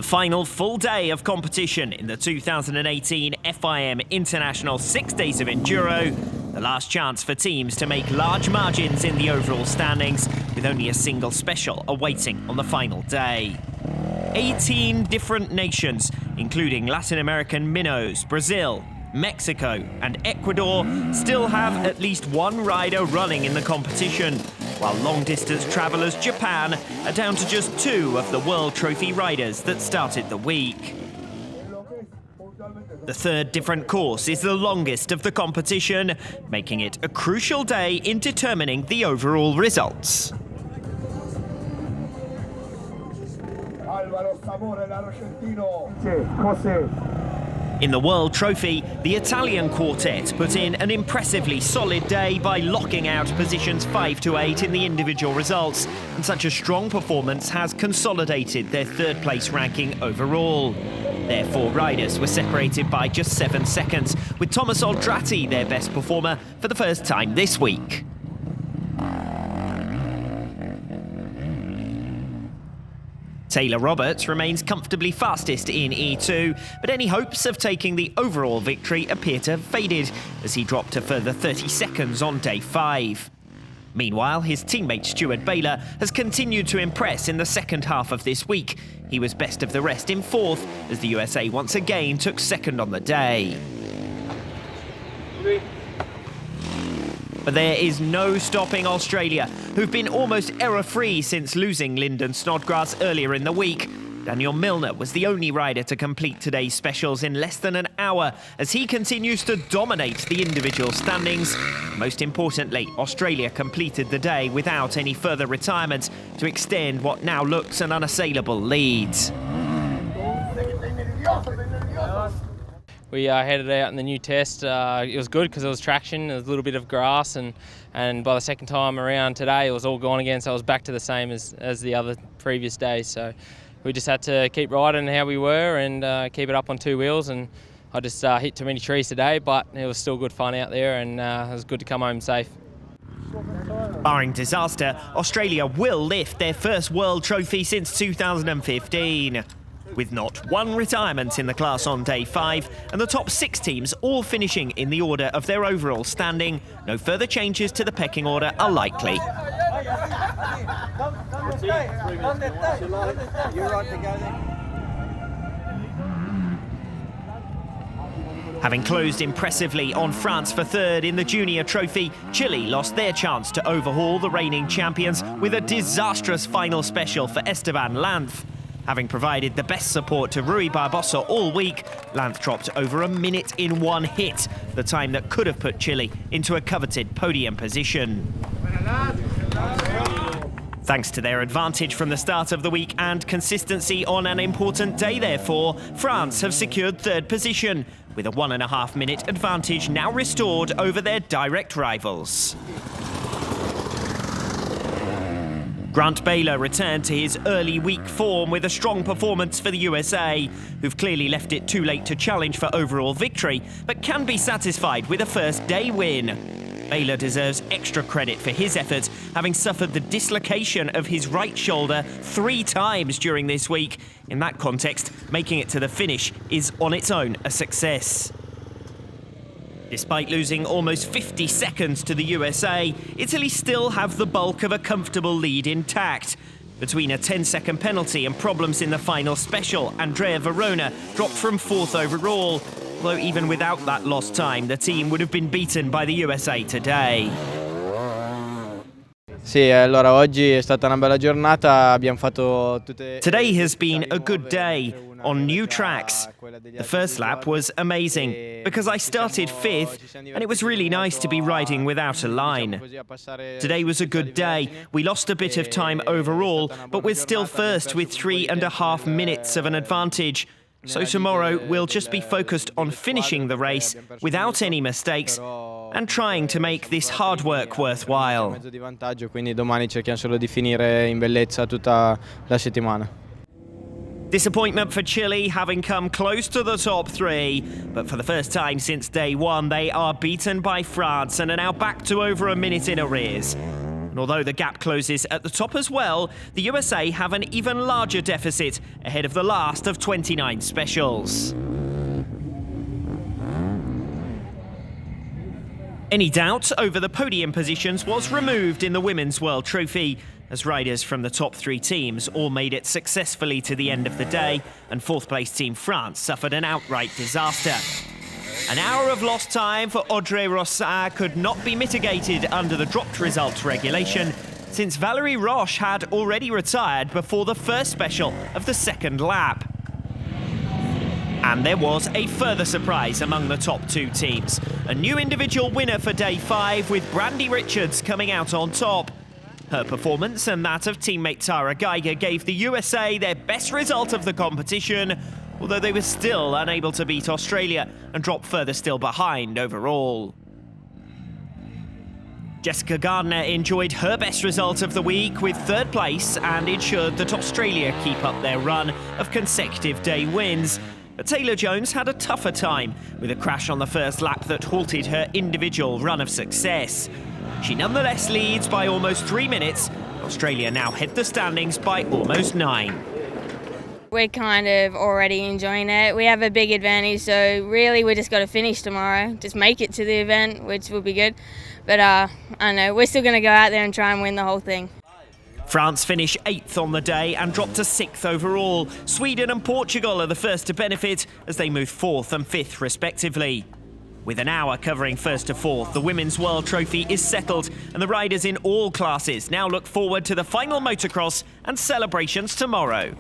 final full day of competition in the 2018 FIM International 6 Days of Enduro. The last chance for teams to make large margins in the overall standings, with only a single special awaiting on the final day. 18 different nations, including Latin American minnows, Brazil, Mexico and Ecuador, still have at least one rider running in the competition, while long-distance travellers Japan are down to just 2 of the World Trophy riders that started the week. The third different course is the longest of the competition, making it a crucial day in determining the overall results. In the World Trophy, the Italian quartet put in an impressively solid day by locking out positions 5 to 8 in the individual results, and such a strong performance has consolidated their third-place ranking overall. Their 4 riders were separated by just 7 seconds, with Thomas Oldrati their best performer for the first time this week. Taylor Roberts remains comfortably fastest in E2, but any hopes of taking the overall victory appear to have faded, as he dropped a further 30 seconds on day 5. Meanwhile, his teammate Stuart Baylor has continued to impress in the second half of this week. He was best of the rest in 4th, as the USA once again took 2nd on the day. But there is no stopping Australia, who've been almost error-free since losing Lyndon Snodgrass earlier in the week. Daniel Milner was the only rider to complete today's specials in less than an hour, as he continues to dominate the individual standings. Most importantly, Australia completed the day without any further retirements to extend what now looks an unassailable lead. We headed out in the new test. It was good because there was traction, there was a little bit of grass, and by the second time around today it was all gone again, so it was back to the same as the other previous days. So we just had to keep riding how we were and keep it up on 2 wheels, and I just hit too many trees today, but it was still good fun out there, and it was good to come home safe. Barring disaster, Australia will lift their first World Trophy since 2015. With not one retirement in the class on day 5, and the top 6 teams all finishing in the order of their overall standing, no further changes to the pecking order are likely. Having closed impressively on France for 3rd in the Junior Trophy, Chile lost their chance to overhaul the reigning champions with a disastrous final special for Esteban Lanz. Having provided the best support to Rui Barbosa all week, Lanz dropped over a minute in 1 hit, the time that could have put Chile into a coveted podium position. Thanks to their advantage from the start of the week and consistency on an important day, therefore, France have secured 3rd position, with a 1.5 minute advantage now restored over their direct rivals. Grant Baylor returned to his early week form with a strong performance for the USA, who've clearly left it too late to challenge for overall victory, but can be satisfied with a first day win. Baylor deserves extra credit for his efforts, having suffered the dislocation of his right shoulder 3 times during this week. In that context, making it to the finish is on its own a success. Despite losing almost 50 seconds to the USA, Italy still have the bulk of a comfortable lead intact. Between a 10-second penalty and problems in the final special, Andrea Verona dropped from 4th overall. Although even without that lost time, the team would have been beaten by the USA today. Sì, allora oggi è stata una bella giornata, abbiamo fatto tutte... Today has been a good day on new tracks. The first lap was amazing because I started 5th and it was really nice to be riding without a line. Today was a good day. We lost a bit of time overall, but we're still first with 3.5 minutes of an advantage. So tomorrow we'll just be focused on finishing the race without any mistakes and trying to make this hard work worthwhile. Quindi domani cerchiamo solo di finire in bellezza tutta la settimana. Disappointment for Chile, having come close to the top 3, but for the first time since day 1 they are beaten by France and are now back to over a minute in arrears. And although the gap closes at the top as well, the USA have an even larger deficit ahead of the last of 29 specials. Any doubt over the podium positions was removed in the Women's World Trophy, as riders from the top 3 teams all made it successfully to the end of the day, and fourth-place team France suffered an outright disaster. An hour of lost time for Audrey Rossin could not be mitigated under the dropped results regulation, since Valérie Roche had already retired before the first special of the second lap. And there was a further surprise among the top 2 teams. A new individual winner for day 5, with Brandy Richards coming out on top. Her performance and that of teammate Tara Geiger gave the USA their best result of the competition, although they were still unable to beat Australia and dropped further still behind overall. Jessica Gardner enjoyed her best result of the week with 3rd place and ensured that Australia keep up their run of consecutive day wins. But Taylor Jones had a tougher time, with a crash on the first lap that halted her individual run of success. She nonetheless leads by almost 3 minutes. Australia now head the standings by almost 9. We're kind of already enjoying it. We have a big advantage, so really we just got to finish tomorrow, just make it to the event, which will be good. But I don't know, we're still going to go out there and try and win the whole thing. France finish 8th on the day and drop to 6th overall. Sweden and Portugal are the first to benefit as they move 4th and 5th respectively. With an hour covering 1st to 4th, the Women's World Trophy is settled, and the riders in all classes now look forward to the final motocross and celebrations tomorrow.